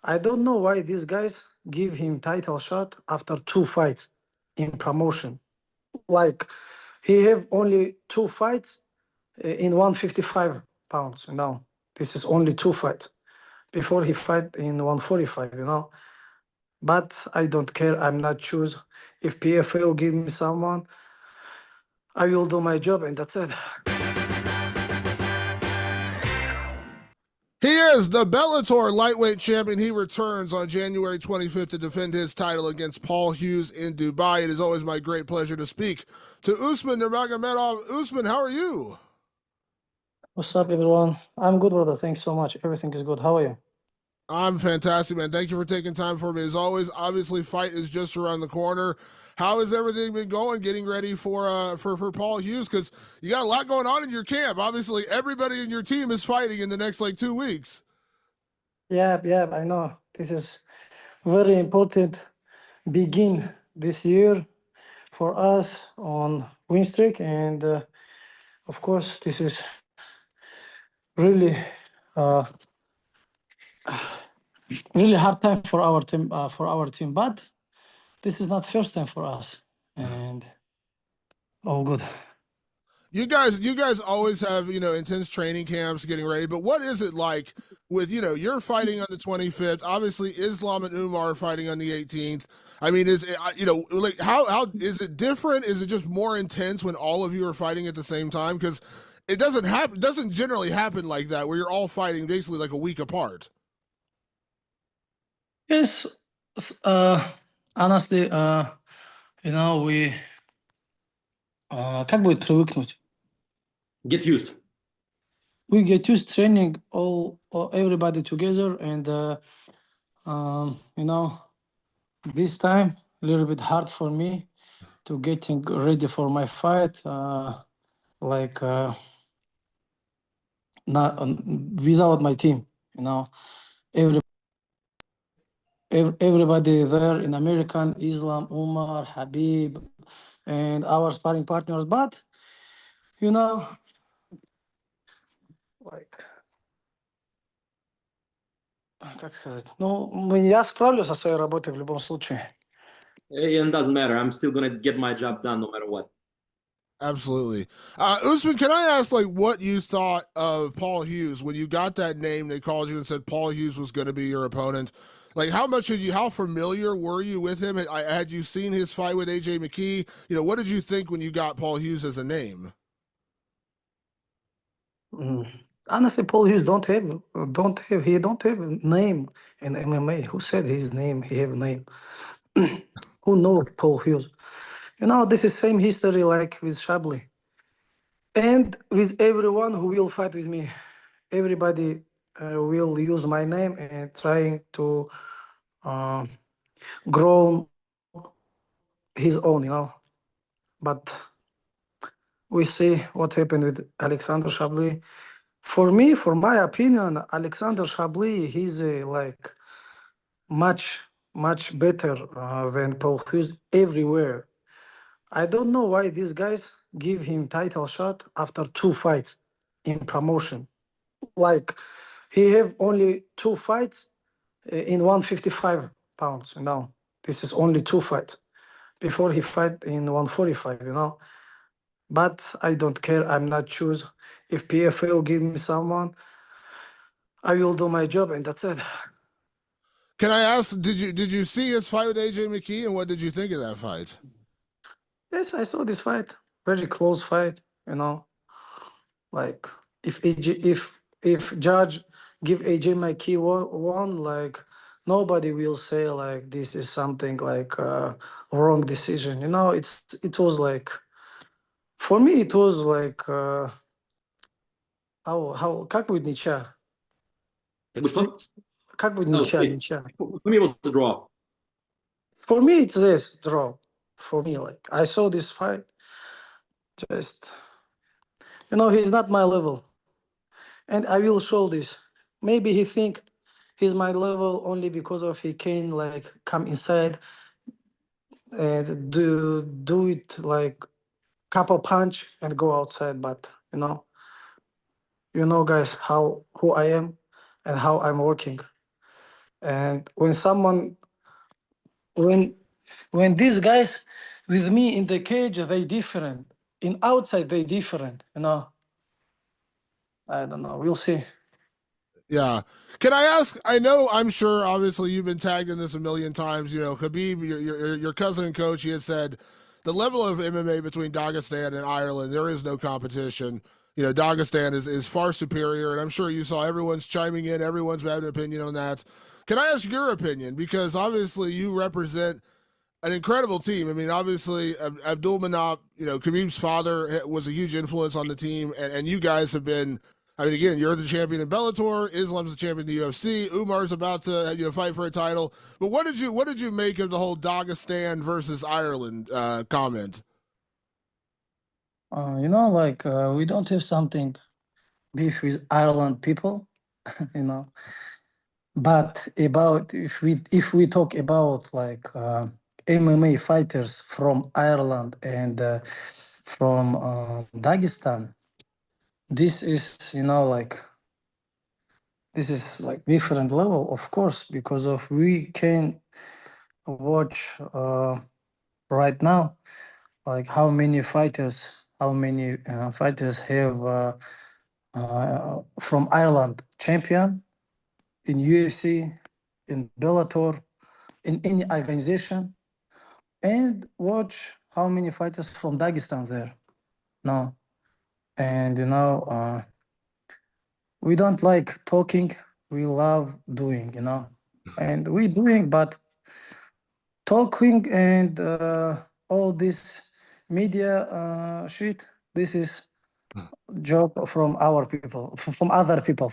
I don't know why these guys give him title shot after 2 fights in promotion. Like he have only 2 fights in 155 pounds. This is only 2 fights. Before he fight in 145. But I don't care. I'm not choose. If PFL give me someone, I will do my job, and that's it. He is the Bellator lightweight champion. He returns on January 25th to defend his title against Paul Hughes in Dubai. It is always my great pleasure to speak to Usman Nurmagomedov. Usman, how are you? What's up, everyone? I'm good, brother. Thanks so much. Everything is good. How are you? I'm fantastic, man. Thank you for taking time for me. As always, obviously, fight is just around the corner. How has everything been going, getting ready for Paul Hughes? Because you got a lot going on in your camp. Obviously, everybody in your team is fighting in the next, 2 weeks. Yeah, I know. This is very important begin this year for us on win streak, and of course, this is really uh, really hard time for our team. But this is not first time for us, and all good. You guys always have, intense training camps getting ready, but what is it like with, you're fighting on the 25th, obviously Islam and Umar are fighting on the 18th. I mean, is it, how is it different? Is it just more intense when all of you are fighting at the same time? Because it doesn't generally happen like that, where you're all fighting basically like a week apart. Yes, honestly, we как будет привыкнуть? Get used. We get used training everybody together, and this time a little bit hard for me to getting ready for my fight, not without my team. Everybody there in American, Islam, Umar, Khabib, and our sparring partners, but как сказать, я справлюсь со своей работой в любом случае. It doesn't matter. I'm still gonna get my job done no matter what. Absolutely. Usman, can I ask, what you thought of Paul Hughes when you got that name? They called you and said Paul Hughes was going to be your opponent. How familiar were you with him? Had you seen his fight with AJ McKee? What did you think when you got Paul Hughes as a name? Honestly, Paul Hughes don't have name in MMA. Who said his name? He have a name. Who know Paul Hughes? This is same history like with Shabli, and with everyone who will fight with me. Everybody will use my name and trying to grow his own. But we see what happened with Alexander Shabli. For me, for my opinion, Alexander Shabli, he's much better than Paul Hughes everywhere. I don't know why these guys give him title shot after 2 fights in promotion. Like he have only 2 fights in 155 pounds. This is only 2 fights. Before he fight in 145. But I don't care. I'm not choose. If PFL give me someone, I will do my job, and that's it. Can I ask, did you see his fight with AJ McKee, and what did you think of that fight? Yes, I saw this fight. Very close fight. Like if judge give AJ McKee one, nobody will say like this is something like wrong decision. It was like, for me it was like how как будет ничья? Как будет ничья? For me, it was a draw. For me, it's this draw. For me, I saw this fight, just he's not my level, and I will show this. Maybe he think he's my level only because of he can come inside and do it like couple punch and go outside. But guys, who I am and how I'm working. And when these guys with me in the cage, they different. In outside, they different. I don't know. We'll see. Yeah. Can I ask? I know, I'm sure, obviously, you've been tagged in this a million times. Khabib, your cousin and coach, he had said the level of MMA between Dagestan and Ireland, there is no competition. Dagestan is far superior, and I'm sure you saw everyone's chiming in, everyone's had an opinion on that. Can I ask your opinion? Because obviously you represent an incredible team. I mean, obviously, Abdul Manap, Khabib's father was a huge influence on the team, and you guys have been. I mean, again, you're the champion in Bellator. Islam's the champion in the UFC. Umar's about to fight for a title. But what did you make of the whole Dagestan versus Ireland comment? We don't have something beef with Ireland people, you know. But about if we talk about MMA fighters from Ireland and from Dagestan, this is this is like different level, of course, because of we can watch right now like how many fighters have from Ireland champion in UFC, in Bellator, in any organization, and watch how many fighters from Dagestan there. No, and we don't like talking. We love doing. And we doing, but talking and all this media shit. This is job from our people, from other people,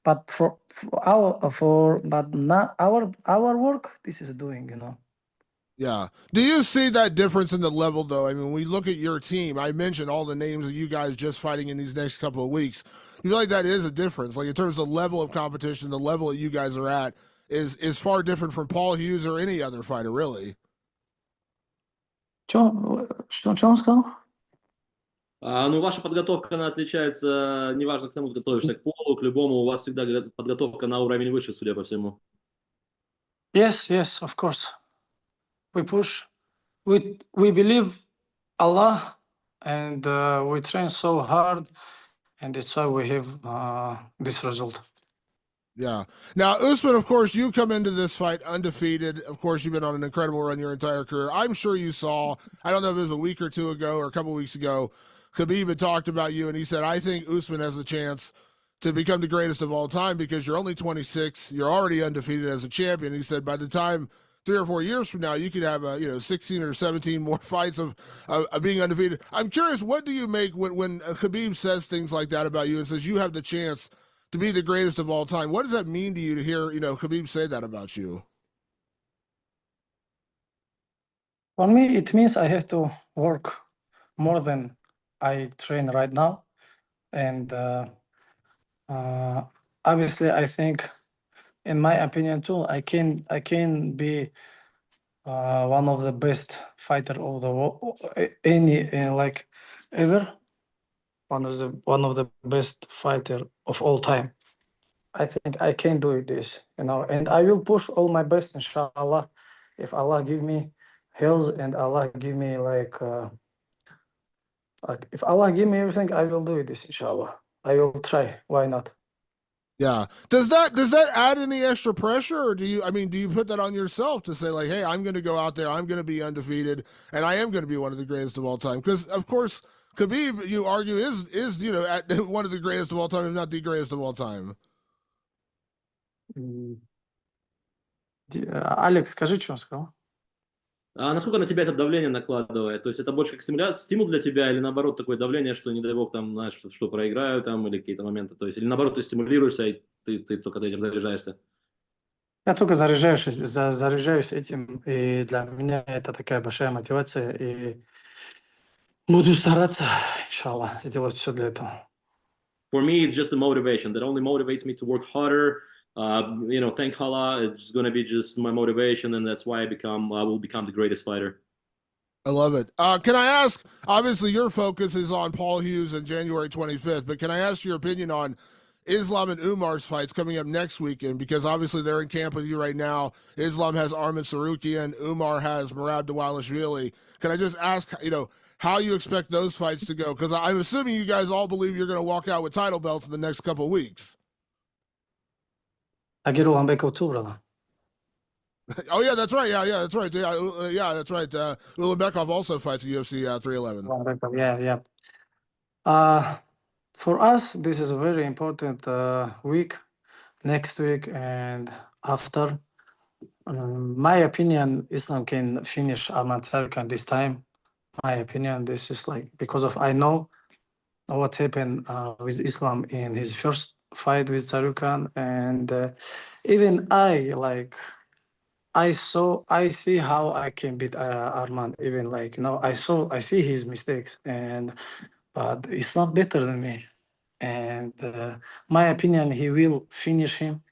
But but not our work. This is doing. Yeah. Do you see that difference in the level, though? I mean, when we look at your team, I mentioned all the names of you guys just fighting in these next couple of weeks. You feel like that is a difference, like in terms of level of competition, the level that you guys are at is far different from Paul Hughes or any other fighter, really. Что он сказал? Ваша подготовка, она отличается, неважно, к кому ты готовишься, к полу, к любому, у вас всегда подготовка на уровень выше, судя по всему. Yes, of course. We push. We believe Allah, and we train so hard, and that's why we have this result. Yeah. Now, Usman, of course, you come into this fight undefeated. Of course, you've been on an incredible run your entire career. I'm sure you saw, I don't know if it was a week or two ago or a couple of weeks ago, Khabib had talked about you, and he said, I think Usman has the chance to become the greatest of all time because you're only 26. You're already undefeated as a champion. He said, by the time 3 or 4 years from now, you could have 16 or 17 more fights of being undefeated. I'm curious, what do you make when Khabib says things like that about you and says you have the chance to be the greatest of all time? What does that mean to you to hear Khabib say that about you? For me, it means I have to work more than I train right now, and obviously, I think, in my opinion too, I can be one of the best fighter of the world, ever. One of the best fighter of all time. I think I can do this, and I will push all my best, inshallah. If Allah give me health and Allah give me if Allah give me everything, I will do this, inshallah. I will try. Why not? Yeah. Does that add any extra pressure, or do you put that on yourself to say like, hey, I'm going to go out there, I'm going to be undefeated, and I am going to be one of the greatest of all time? Because of course, Khabib, you argue, is one of the greatest of all time, if not the greatest of all time. Алекс, скажи, что он сказал? А насколько на тебя это давление накладывает? То есть это больше как стимул для тебя или наоборот такое давление, что не дай бог там, знаешь, что проиграю там или какие-то моменты? То есть или наоборот ты стимулируешься и ты только этим заряжаешься? Я только заряжаюсь этим, и для меня это такая большая мотивация, и буду стараться, иншаллах, сделать все для этого. For me, it's just a motivation that only motivates me to work harder. Thank Allah, it's going to be just my motivation, and that's why I will become the greatest fighter. I love it. Can I ask, obviously your focus is on Paul Hughes on January 25th, but can I ask your opinion on, Islam and Umar's fights coming up next weekend, because obviously they're in camp with you right now. Islam has Arman Sarukian, Umar has Merab Dvalishvili. Can I just ask, how you expect those fights to go? Because I'm assuming you guys all believe you're going to walk out with title belts in the next couple of weeks. I get Ulanbekov too, brother. Oh yeah, that's right. Yeah, that's right. Yeah, that's right. Ulanbekov also fights at UFC 311. Yeah. For us, this is a very important week, next week and after. My opinion, Islam can finish Arman Tsarukyan this time. My opinion, this is like because of I know what happened with Islam in his first fight with Tsarukyan, and even I see how I can beat Arman. Even I see his mistakes, but Islam better than me, and my opinion, he will finish him.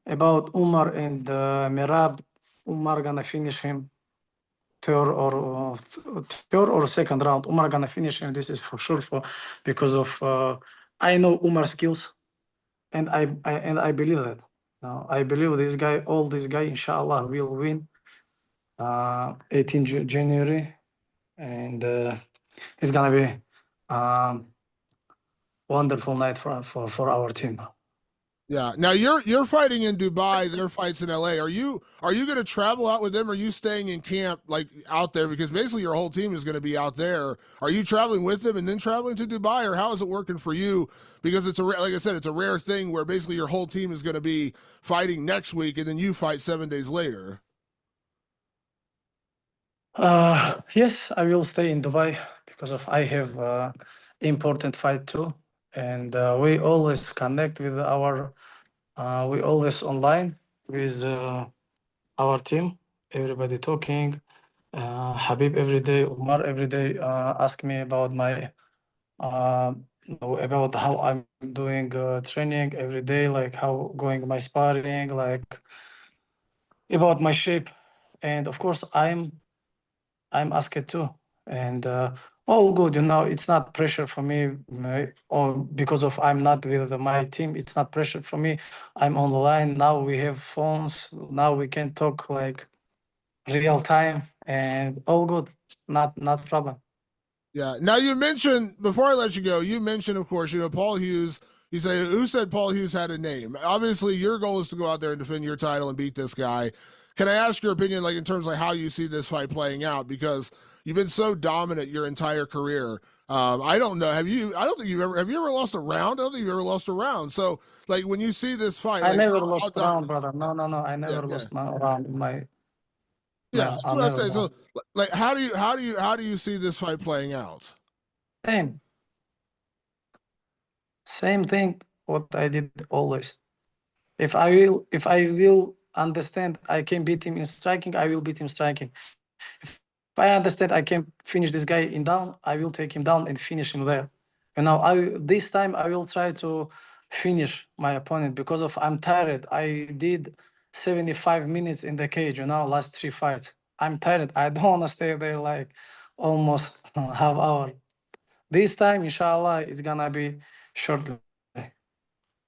About Umar and Merab, Umar gonna finish him third or second round. Umar gonna finish him. This is for sure because of I know Umar's skills, and I believe that. I believe this guy, inshallah, will win 18 January, and it's gonna be wonderful night for our team. Yeah. Now you're fighting in Dubai. Their fights in LA. Are you going to travel out with them? Or are you staying in camp out there? Because basically your whole team is going to be out there. Are you traveling with them and then traveling to Dubai, or how is it working for you? Because like I said, it's a rare thing where basically your whole team is going to be fighting next week, and then you fight 7 days later. Yes, I will stay in Dubai because I have important fight too, and we always connect with we always online with our team. Everybody talking. Khabib every day, Umar every day ask me about about how I'm doing training every day, like how going my sparring, like about my shape, and of course I'm asked too, and all good. It's not pressure for me, or because of I'm not with my team. It's not pressure for me. I'm on the line now. We have phones now. We can talk like real time, and all good. Not problem. Yeah. Now you mentioned, before I let you go, you mentioned, of course, Paul Hughes. You say, who said Paul Hughes had a name? Obviously, your goal is to go out there and defend your title and beat this guy. Can I ask your opinion, in terms of how you see this fight playing out? Because you've been so dominant your entire career. I don't know. Have you ever lost a round? I don't think you've ever lost a round. So, when you see this fight, I never lost a round, brother. No. I never lost my round in my. Yeah, that's what I'm saying. So, how do you see this fight playing out? Same thing. What I did always. If I will understand I can beat him in striking, I will beat him striking. If I understand I can finish this guy in down, I will take him down and finish him there. This time I will try to finish my opponent because I'm tired. I did 75 minutes in the cage, last 3 fights. I'm tired. I don't want to stay there like almost half hour. This time, inshallah, it's gonna be shortly.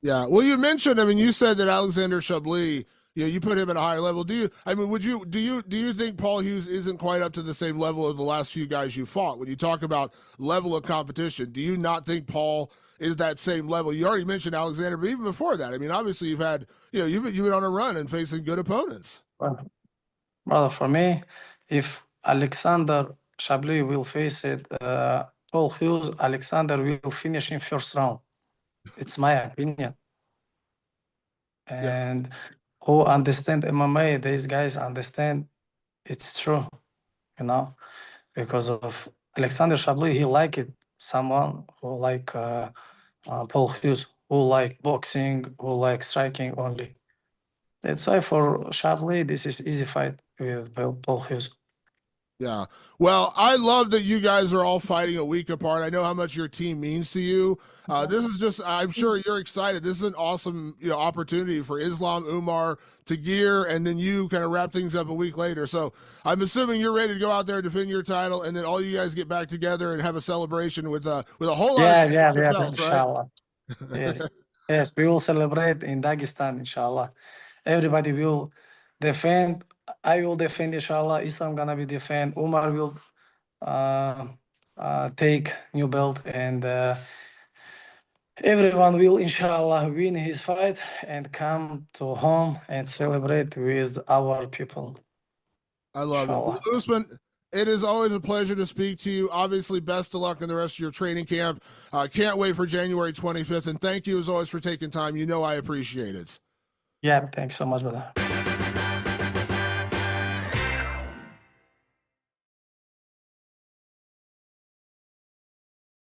Yeah. Well, you mentioned, you said that Alexander Chablis, you put him at a higher level. Do you think Paul Hughes isn't quite up to the same level of the last few guys you fought? When you talk about level of competition, do you not think Paul is that same level? You already mentioned Alexander, but even before that, obviously you've had, you've been on a run and facing good opponents. Brother, for me, if Alexander Chablis will face Paul Hughes, Alexander will finish in first round. It's my opinion. And who understand MMA, these guys understand it's true, because of Alexander Chablis, he like it. Someone who like Paul Hughes, who like boxing, who like striking only. That's why for Chablis, this is easy fight with Paul Hughes. Yeah. Well, I love that you guys are all fighting a week apart. I know how much your team means to you. This is just, I'm sure you're excited. This is an awesome, opportunity for Islam, Umar, Tagir, and then you kind of wrap things up a week later. So I'm assuming you're ready to go out there and defend your title, and then all you guys get back together and have a celebration with a whole lot of belts, right? Inshallah. Yes. Yes, we will celebrate in Dagestan, inshallah. Everybody will defend. I will defend, inshallah. Islam gonna be defend. Umar will uh, take new belt, and everyone will, inshallah, win his fight and come to home and celebrate with our people. I love it. Well, Inshallah. Usman, it is always a pleasure to speak to you. Obviously, best of luck in the rest of your training camp. Can't wait for January 25th. And thank you, as always, for taking time. You know I appreciate it. Yeah, thanks so much, brother.